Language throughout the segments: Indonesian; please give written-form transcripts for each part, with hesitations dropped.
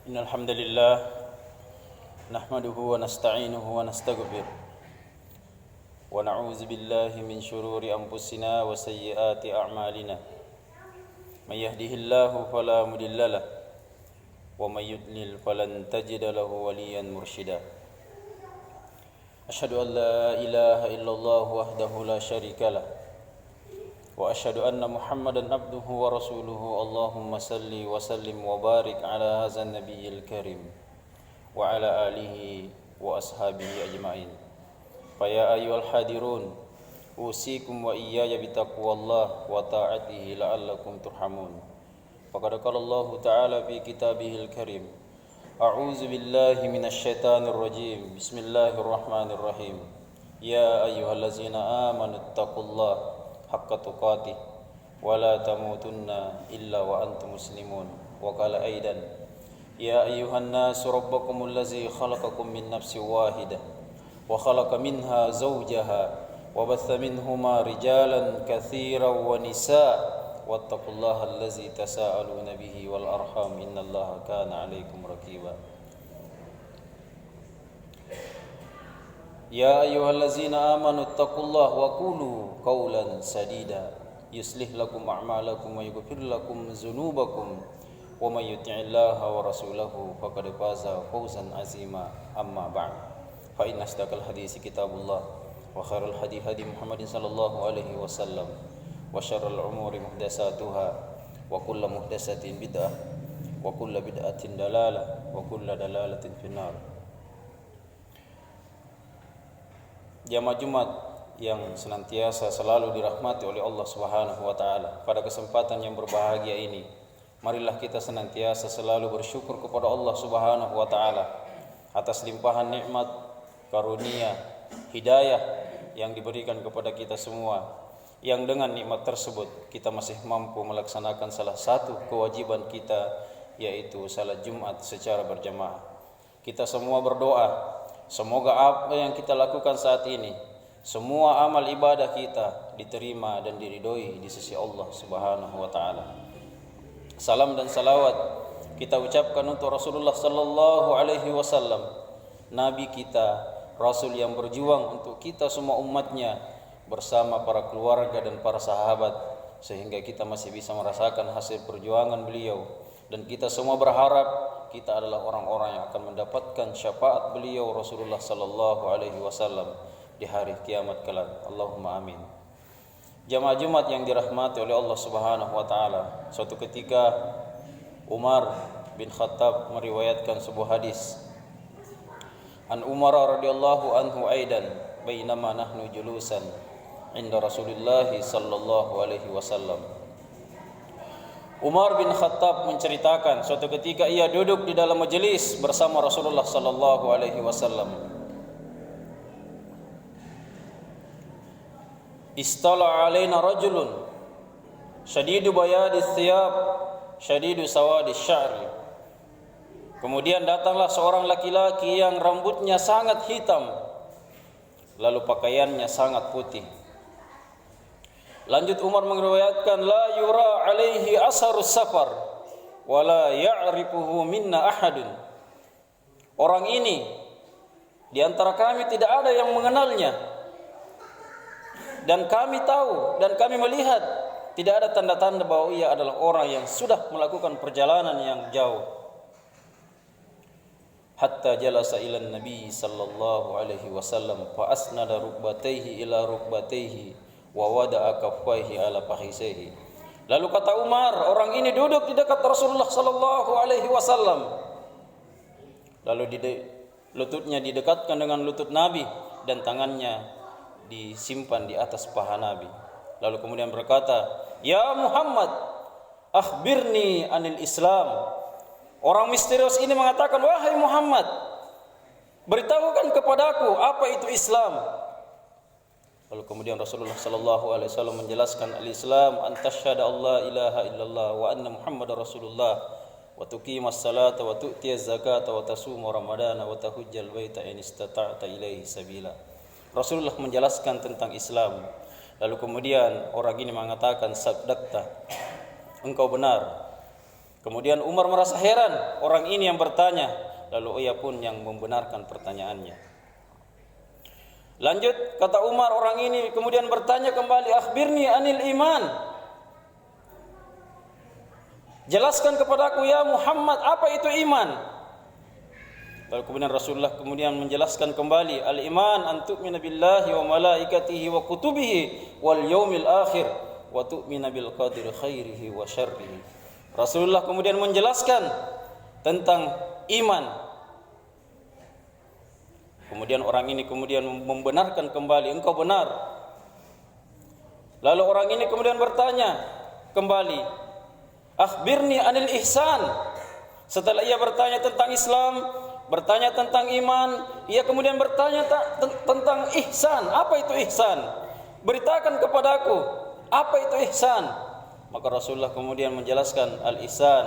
إن الحمد لله نحمده ونستعينه ونستغفره ونعوذ بالله من شرور أنفسنا وسيئات أعمالنا من يهده الله فلا مضل له ومن يضلل فلن تجد له وليا مرشدا أشهد أن لا إله إلا الله وحده لا شريك له وأشهد أن محمدا عبده ورسوله اللهم صل وسلم وبارك على هذا النبي الكريم وعلى آله وأصحابه أجمعين فيا أيها الحاضرون أوصيكم وإياي بتقوى الله وطاعته لعلكم ترحمون فقد قال الله تعالى في كتابه الكريم أعوذ بالله من الشيطان الرجيم بسم الله الرحمن الرحيم يا أيها الذين آمنوا اتقوا الله حق تقاته ولا تموتن إلا وأنتم مسلمون وقال أيضا يا أيها الناس ربكم الذي خلقكم من نفس واحدة وخلق منها زوجها وبث منهما رجالا كثيرا ونساء واتقوا الله الذي تساءلون به والأرحام إن الله كان عليكم رقيبا يا أيها الذين آمنوا اتقوا الله وقولوا قولا سديدا يصلح لكم أعمالكم ويغفر لكم ذنوبكم ومن يطع الله ورسوله فقد فاز فوزا عظيما أما بعد فإن أصدق الحديث كتاب الله وخير الهدي هدي محمد صلى الله عليه وسلم وشر الأمور محدثاتها وكل محدثة بدعة وكل بدعة ضلالة وكل ضلالة في النار. Jamaah Jumat yang senantiasa selalu dirahmati oleh Allah Subhanahu wa taala. Pada kesempatan yang berbahagia ini, marilah kita senantiasa selalu bersyukur kepada Allah Subhanahu wa taala atas limpahan nikmat, karunia, hidayah yang diberikan kepada kita semua. Yang dengan nikmat tersebut kita masih mampu melaksanakan salah satu kewajiban kita, yaitu salat Jumat secara berjamaah. Kita semua berdoa semoga apa yang kita lakukan saat ini, semua amal ibadah kita diterima dan diridhoi di sisi Allah Subhanahu wa taala. Salam dan salawat kita ucapkan untuk Rasulullah sallallahu alaihi wasallam, nabi kita, rasul yang berjuang untuk kita semua umatnya bersama para keluarga dan para sahabat, sehingga kita masih bisa merasakan hasil perjuangan beliau, dan kita semua berharap kita adalah orang-orang yang akan mendapatkan syafaat beliau Rasulullah sallallahu alaihi wasallam di hari kiamat kelak. Allahumma amin. Jamaah Jumat yang dirahmati oleh Allah Subhanahu wa taala, suatu ketika Umar bin Khattab meriwayatkan sebuah hadis. An Umar radhiyallahu anhu aidan bainama nahnu julusan inda Rasulillah sallallahu alaihi wasallam. Umar bin Khattab menceritakan suatu ketika ia duduk di dalam majelis bersama Rasulullah sallallahu alaihi wasallam. Istala alaina rajulun shadidu bayadis thiyab shadidu sawadis sya'ri. Kemudian datanglah seorang laki-laki yang rambutnya sangat hitam, lalu pakaiannya sangat putih. Lanjut Umar meriwayatkan la yura alaihi asarus safar wa la ya'rifuhu minna ahadun. Orang ini di antara kami tidak ada yang mengenalnya, dan kami tahu dan kami melihat tidak ada tanda-tanda bahwa ia adalah orang yang sudah melakukan perjalanan yang jauh. Hatta jalasa ila Nabi sallallahu alaihi wasallam fa asnada rukbatayhi ila rukbatayhi wa wada'a kaffaihi ala fakhidhihi. Lalu kata Umar, orang ini duduk di dekat Rasulullah sallallahu alaihi wasallam. Lalu lututnya didekatkan dengan lutut Nabi dan tangannya disimpan di atas paha Nabi. Lalu kemudian berkata, "Ya Muhammad, akhbirni anil Islam." Orang misterius ini mengatakan, "Wahai Muhammad, beritahukan kepadaku apa itu Islam." Lalu kemudian Rasulullah sallallahu alaihi wasallam menjelaskan, al-Islam an tasyhadu alla ilaha illallah wa anna Muhammadar Rasulullah wa tuqimas salata wa tu'tiyaz zakata wa tasuma ramadana wa tahujjal baita in istata'ta ilaihi sabila. Rasulullah menjelaskan tentang Islam. Lalu kemudian orang ini mengatakan, sabdakta, engkau benar. Kemudian Umar merasa heran, orang ini yang bertanya, lalu ia pun yang membenarkan pertanyaannya. Lanjut, kata Umar, orang ini kemudian bertanya kembali, akhbirni anil iman. Jelaskan kepadaku ya Muhammad, apa itu iman? Lalu kemudian Rasulullah kemudian menjelaskan kembali, al-iman an tu'mina billahi wa malaikatihi wa kutubihi wal yaumil akhir wa tu'mina bil qadri khairihi wa syarrihi. Rasulullah kemudian menjelaskan tentang iman. Kemudian orang ini kemudian membenarkan kembali, engkau benar. Lalu orang ini kemudian bertanya kembali, akhbirni anil ihsan. Setelah ia bertanya tentang Islam, bertanya tentang iman, ia kemudian bertanya tentang ihsan. Apa itu ihsan? Beritakan kepadaku, apa itu ihsan? Maka Rasulullah kemudian menjelaskan al-ihsan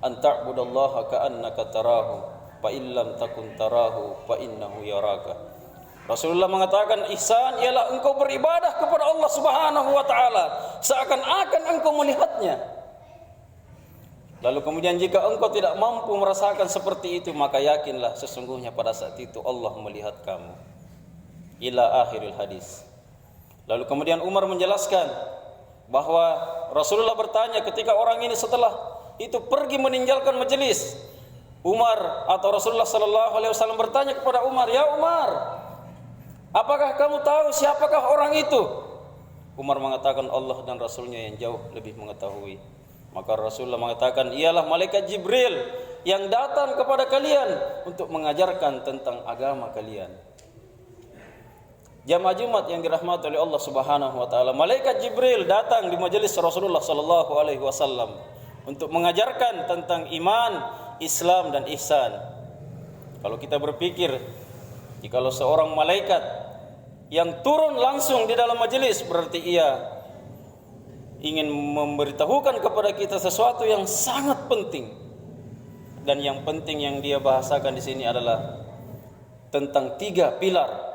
an ta'budallaha ka'annaka tarahu fa illam takun tarahu fa innahu yaraka. Rasulullah mengatakan ihsan ialah engkau beribadah kepada Allah Subhanahu wa taala seakan-akan engkau melihatnya. Lalu kemudian jika engkau tidak mampu merasakan seperti itu, maka yakinlah sesungguhnya pada saat itu Allah melihat kamu. Ila akhiril hadis. Lalu kemudian Umar menjelaskan bahwa Rasulullah bertanya ketika orang ini setelah itu pergi meninggalkan majelis. Umar atau Rasulullah sallallahu alaihi wasallam bertanya kepada Umar, "Ya Umar, apakah kamu tahu siapakah orang itu?" Umar mengatakan Allah dan Rasulnya yang jauh lebih mengetahui. Maka Rasulullah mengatakan, "Ialah malaikat Jibril yang datang kepada kalian untuk mengajarkan tentang agama kalian." Jamaah Jumat yang dirahmati oleh Allah Subhanahu wa taala, malaikat Jibril datang di majelis Rasulullah sallallahu alaihi wasallam untuk mengajarkan tentang iman, Islam dan ihsan. Kalau kita berpikir, jikalau seorang malaikat yang turun langsung di dalam majelis, berarti ia ingin memberitahukan kepada kita sesuatu yang sangat penting. Dan yang penting yang dia bahasakan di sini adalah tentang 3 pilar,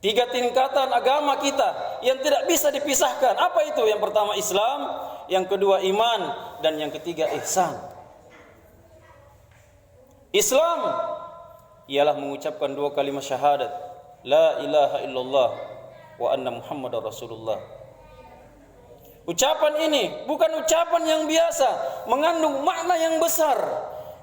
3 tingkatan agama kita yang tidak bisa dipisahkan. Apa itu? Yang pertama Islam, yang kedua iman, dan yang ketiga ihsan. Islam ialah mengucapkan 2 kalimat syahadat, la ilaha illallah wa anna muhammadar rasulullah. Ucapan ini bukan ucapan yang biasa, mengandung makna yang besar,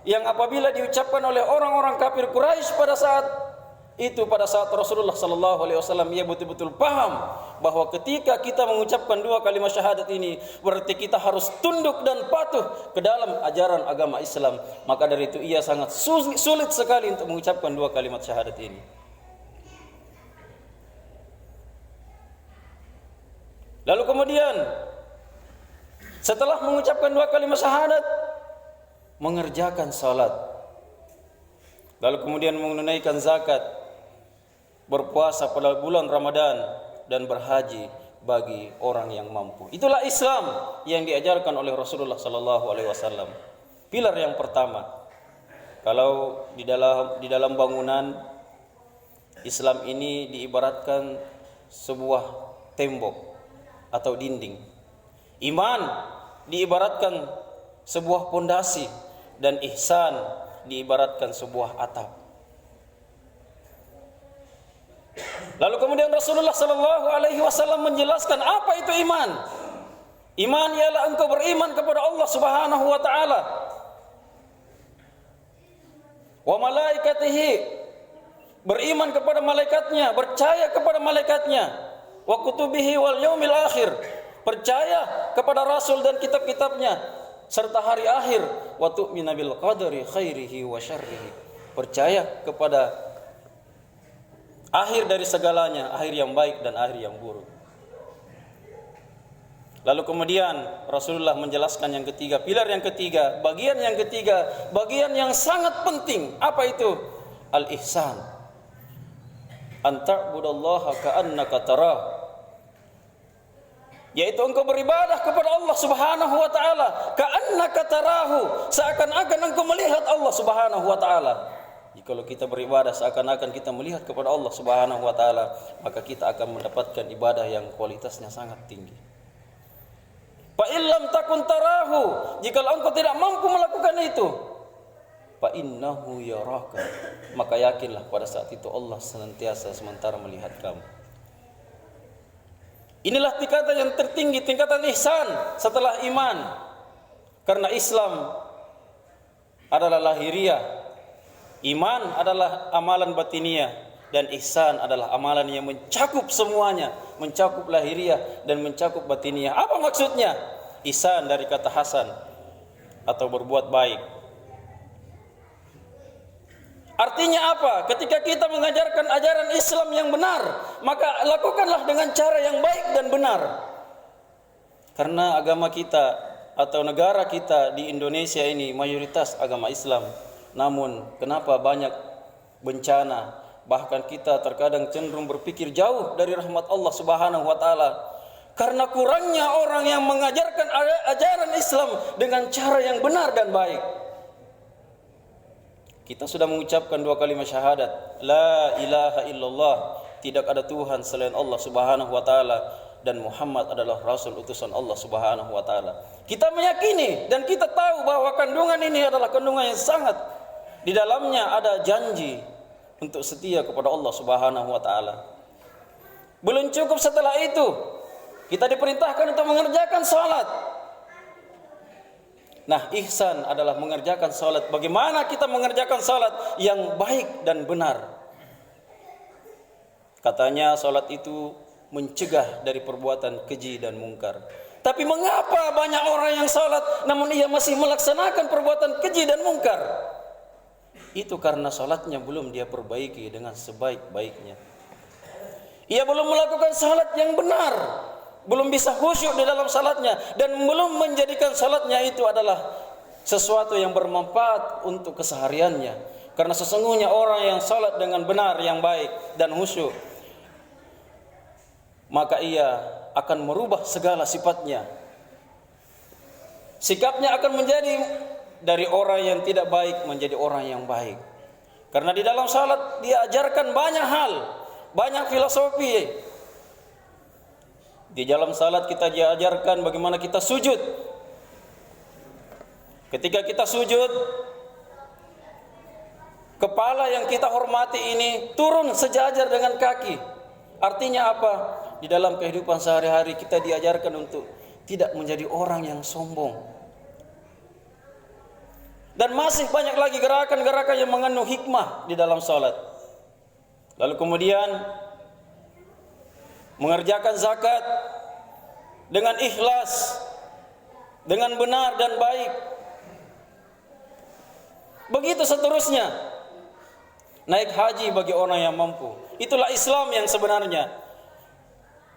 yang apabila diucapkan oleh orang-orang kafir Quraisy pada saat Rasulullah sallallahu alaihi wasallam, ia betul-betul paham bahwa ketika kita mengucapkan 2 kalimat syahadat ini berarti kita harus tunduk dan patuh ke dalam ajaran agama Islam. Maka dari itu ia sangat sulit sekali untuk mengucapkan 2 kalimat syahadat ini. Lalu kemudian setelah mengucapkan 2 kalimat syahadat, mengerjakan salat, lalu kemudian menunaikan zakat, berpuasa pada bulan Ramadan, dan berhaji bagi orang yang mampu. Itulah Islam yang diajarkan oleh Rasulullah sallallahu alaihi wasallam. Pilar yang pertama. Kalau di dalam bangunan Islam ini diibaratkan sebuah tembok atau dinding. Iman diibaratkan sebuah pondasi, dan ihsan diibaratkan sebuah atap. Lalu kemudian Rasulullah sallallahu alaihi wasallam menjelaskan apa itu iman. Iman ialah engkau beriman kepada Allah Subhanahu wa taala, wa malaikatihi, beriman kepada malaikatnya, percaya kepada malaikatnya, wa kutubihi wal yaumil akhir, percaya kepada rasul dan kitab-kitabnya serta hari akhir, wa tu'mina bil qadri khairihi wa syarrihi, percaya kepada akhir dari segalanya, akhir yang baik dan akhir yang buruk. Lalu kemudian Rasulullah menjelaskan yang ketiga, pilar yang ketiga, bagian yang ketiga, bagian yang sangat penting. Apa itu? Al-ihsan. An ta'budallaha ka'annaka tarah. Yaitu engkau beribadah kepada Allah Subhanahu wa taala ka'annaka tarahu, seakan-akan engkau melihat Allah Subhanahu wa taala. Jikalau kita beribadah seakan-akan kita melihat kepada Allah Subhanahu wa taala, maka kita akan mendapatkan ibadah yang kualitasnya sangat tinggi. Fa illam takun tarahu, jika engkau tidak mampu melakukan itu, fa innahu yaraka, maka yakinlah pada saat itu Allah senantiasa sementara melihat kamu. Inilah tingkatan yang tertinggi, tingkatan ihsan setelah iman. Karena Islam adalah lahiriah, iman adalah amalan batiniah, dan ihsan adalah amalan yang mencakup semuanya, mencakup lahiriah dan mencakup batiniah. Apa maksudnya? Ihsan dari kata hasan atau berbuat baik. Artinya apa? Ketika kita mengajarkan ajaran Islam yang benar, maka lakukanlah dengan cara yang baik dan benar. Karena agama kita atau negara kita di Indonesia ini mayoritas agama Islam. Namun kenapa banyak bencana? Bahkan kita terkadang cenderung berpikir jauh dari rahmat Allah Subhanahu wa taala. Karena kurangnya orang yang mengajarkan ajaran Islam dengan cara yang benar dan baik. Kita sudah mengucapkan 2 kalimat syahadat, la ilaha illallah, tidak ada Tuhan selain Allah Subhanahu wa taala, dan Muhammad adalah rasul utusan Allah Subhanahu wa taala. Kita meyakini dan kita tahu bahwa kandungan ini adalah kandungan yang sangat, di dalamnya ada janji untuk setia kepada Allah Subhanahu wa taala. Belum cukup setelah itu, kita diperintahkan untuk mengerjakan salat. Nah, ihsan adalah mengerjakan salat. Bagaimana kita mengerjakan salat yang baik dan benar? Katanya salat itu mencegah dari perbuatan keji dan mungkar. Tapi mengapa banyak orang yang salat namun ia masih melaksanakan perbuatan keji dan mungkar? Itu karena salatnya belum dia perbaiki dengan sebaik-baiknya. Ia belum melakukan salat yang benar, belum bisa khusyuk di dalam salatnya, dan belum menjadikan salatnya itu adalah sesuatu yang bermanfaat untuk kesehariannya. Karena sesungguhnya orang yang salat dengan benar, yang baik dan khusyuk, maka ia akan merubah segala sifatnya. Sikapnya akan menjadi dari orang yang tidak baik menjadi orang yang baik. Karena di dalam salat dia ajarkan banyak hal, banyak filosofi. Di dalam salat kita diajarkan bagaimana kita sujud. Ketika kita sujud, kepala yang kita hormati ini turun sejajar dengan kaki. Artinya apa? Di dalam kehidupan sehari-hari kita diajarkan untuk tidak menjadi orang yang sombong. Dan masih banyak lagi gerakan-gerakan yang mengandung hikmah di dalam salat. Lalu kemudian mengerjakan zakat dengan ikhlas, dengan benar dan baik. Begitu seterusnya. Naik haji bagi orang yang mampu. Itulah Islam yang sebenarnya.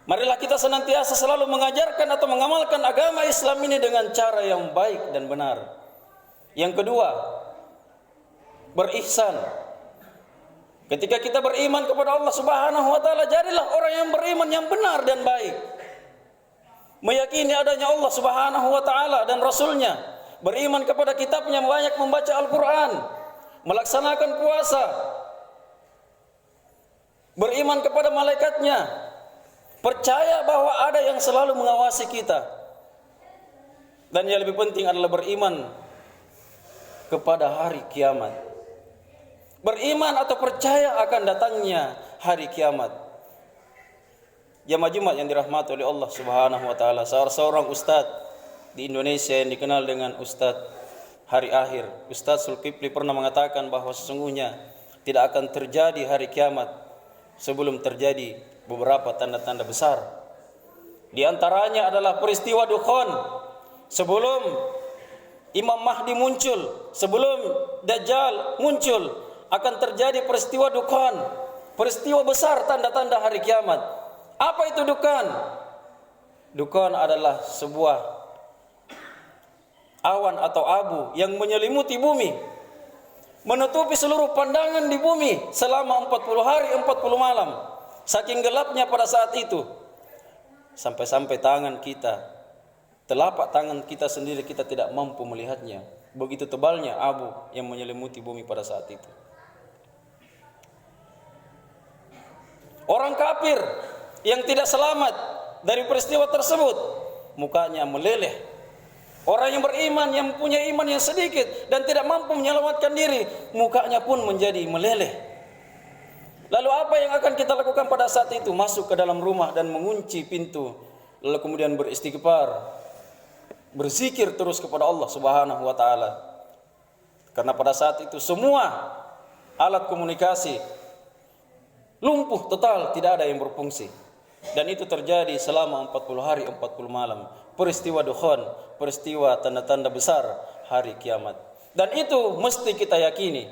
Marilah kita senantiasa selalu mengajarkan atau mengamalkan agama Islam ini dengan cara yang baik dan benar. Yang kedua, berihsan. Ketika kita beriman kepada Allah Subhanahu wa taala, jadilah orang yang beriman yang benar dan baik. Meyakini adanya Allah Subhanahu wa taala dan Rasulnya, beriman kepada kitabnya, banyak membaca Al-Quran, melaksanakan puasa, beriman kepada malaikatnya, percaya bahwa ada yang selalu mengawasi kita. Dan yang lebih penting adalah beriman kepada hari kiamat. Beriman atau percaya akan datangnya hari kiamat. Jamaah Jumat yang dirahmati oleh Allah Subhanahu wa taala, seorang ustaz di Indonesia yang dikenal dengan Ustaz Hari Akhir, Ustaz Zulkifli, pernah mengatakan bahwa sesungguhnya tidak akan terjadi hari kiamat sebelum terjadi beberapa tanda-tanda besar. Di antaranya adalah peristiwa Dukhan. Sebelum Imam Mahdi muncul, sebelum Dajjal muncul, akan terjadi peristiwa Dukhan, peristiwa besar, tanda-tanda hari kiamat. Apa itu Dukhan? Dukhan adalah sebuah awan atau abu yang menyelimuti bumi, menutupi seluruh pandangan di bumi selama 40 hari 40 malam. Saking gelapnya pada saat itu, sampai-sampai tangan kita, telapak tangan kita sendiri kita tidak mampu melihatnya. Begitu tebalnya abu yang menyelimuti bumi pada saat itu. Orang kafir yang tidak selamat dari peristiwa tersebut, mukanya meleleh. Orang yang beriman, yang punya iman yang sedikit dan tidak mampu menyelamatkan diri, mukanya pun menjadi meleleh. Lalu apa yang akan kita lakukan pada saat itu? Masuk ke dalam rumah dan mengunci pintu, lalu kemudian beristighfar, berzikir terus kepada Allah Subhanahu wa taala. Karena pada saat itu semua alat komunikasi lumpuh total, tidak ada yang berfungsi. Dan itu terjadi selama 40 hari 40 malam. Peristiwa dukhan, peristiwa tanda-tanda besar hari kiamat. Dan itu mesti kita yakini.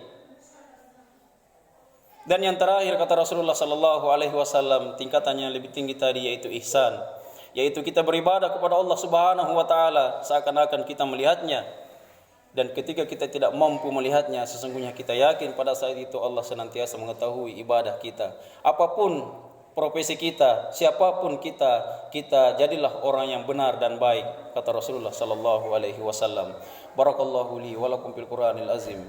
Dan yang terakhir kata Rasulullah sallallahu alaihi wasallam, tingkatannya lebih tinggi tadi, yaitu ihsan, yaitu kita beribadah kepada Allah Subhanahu wa taala seakan-akan kita melihatnya. Dan ketika kita tidak mampu melihatnya, sesungguhnya kita yakin pada saat itu Allah senantiasa mengetahui ibadah kita. Apapun profesi kita, siapapun kita jadilah orang yang benar dan baik, kata Rasulullah sallallahu alaihi wasallam. Barakallahu li wa lakum fil Qur'anil azim.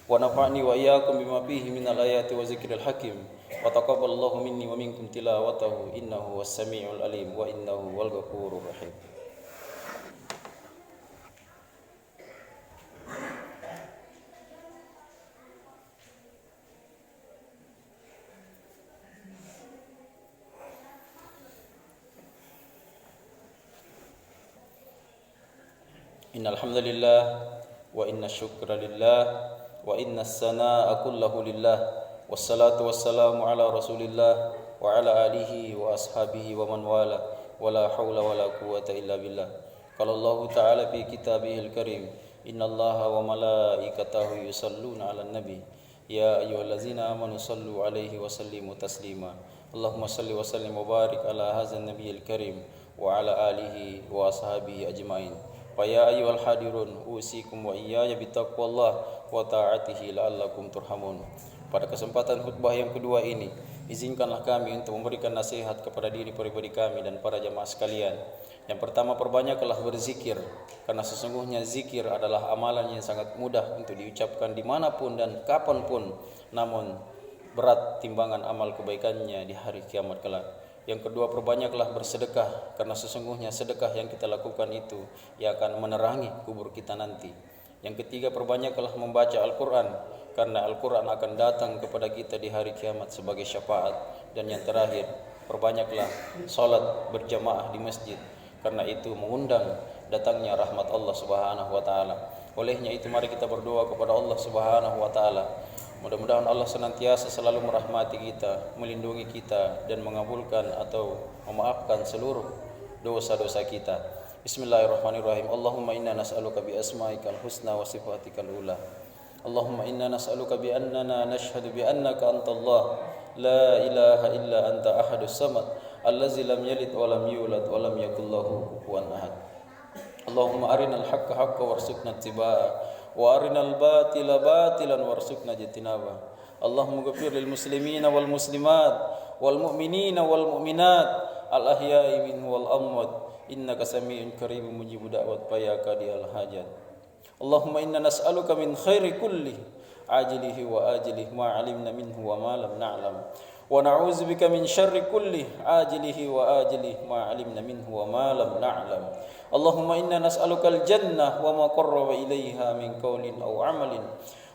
Wa nafa'ni wa iyyakum bima fihi minal ayati wa zikril hakim. Wa taqabbalallahu minni wa minkum tilawatahu innahu was-sami'ul alim wa innahu wal ghafurur rahim. Innal hamdalillah wa inna syukra lillah wa inna as-sanaa'a kullahu lillah wassalatu wassalamu ala rasulillah wa ala alihi wa ashabihi wa man wala wa la hawla wa la quwwata illa billah. Qala Allah ta'ala fi kitabihil karim, innallaha wa malaikatahu yusalluna 'alan nabi ya ayyuhallazina amanu sallu 'alaihi wa sallimu taslima. Allahumma salli wa sallim wa barik ala hadzal nabiyil karim wa ala alihi wa ashabihi ajmain. Ya ayyuhal hadirun usikum wa iyaya bittaqwallah wa ta'atihi la'allakum turhamun. Pada kesempatan khutbah yang kedua ini, izinkanlah kami untuk memberikan nasihat kepada diri pribadi kami dan para jamaah sekalian. Yang pertama, perbanyaklah berzikir, karena sesungguhnya zikir adalah amalan yang sangat mudah untuk diucapkan dimanapun dan kapanpun, namun berat timbangan amal kebaikannya di hari kiamat kelak. Yang kedua, perbanyaklah bersedekah, karena sesungguhnya sedekah yang kita lakukan itu yang akan menerangi kubur kita nanti. Yang ketiga, perbanyaklah membaca Al-Quran, karena Al-Quran akan datang kepada kita di hari kiamat sebagai syafaat. Dan yang terakhir, perbanyaklah salat berjamaah di masjid, karena itu mengundang datangnya rahmat Allah Subhanahu wa taala. Olehnya itu mari kita berdoa kepada Allah Subhanahu wa taala. Mudah-mudahan Allah senantiasa selalu merahmati kita, melindungi kita, dan mengabulkan atau memaafkan seluruh dosa-dosa kita. Bismillahirrahmanirrahim. Allahumma inna nas'aluka bi asma'ikal husna wa sifatikal ula. Allahumma inna nas'aluka bi annana nashhadu bi annaka antallah la ilaha illa anta ahadus samad allazi lam yalid wa lam yulad wa lam yakul lahu kufuwan ahad. Allahumma arinal haqqa haqqan warzuqna ittiba'a wa arinal batila batilan warzuqna ijtinaba. Allahumma ghfir lil muslimina wal muslimat wal mu'minina wal mu'minat al ahya'i minhum wal amwat innaka samii'un qaribun mujibud da'wat ya qadiyal hajat. Allahumma inna nas'aluka min khairi kulli ajilihi wa ajilihi ma 'alimna minhu wa ma lam na'lam wa na'udzubika min syarri kulli ajilihi wa ajilihi ma 'alimna minhu wa ma lam na'lam. Allahumma inna nas'aluka al-jannah wa ma qarraba ilaiha min qawlin aw 'amalin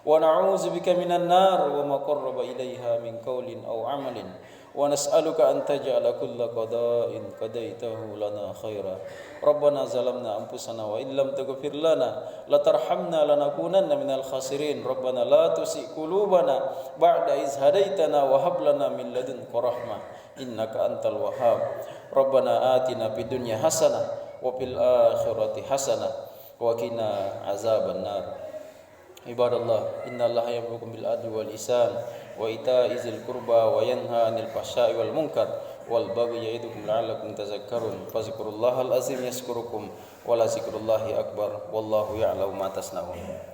wa na'udzubika minan nar wa ma qarraba ilaiha min qawlin aw 'amalin wa nas'aluka an taj'ala kulla qada'in qadaitahu lana khaira. Rabbana zalamna anfusana wa illam taghfir lana latarhamna lanakunanna minal khasirin. Rabbana la tuzigh qulubana ba'da idh hadaitana wa hab lana min ladunka rahmah innaka antal wahhab. Rabbana atina fid dunya hasanah wa fil akhirati hasanah wa qina azaban nar. Ibadallah, innallaha ya'murukum bil adli wal ihsan wa ita'i dzil qurba wa yanha 'anil fahsya'i wal munkar wal baghi ya'idukum la'allakum tadhakkarun. Fazkurullahal azim yazkurukum wa la zikrullahi akbar wallahu ya'lamu ma tasna'un.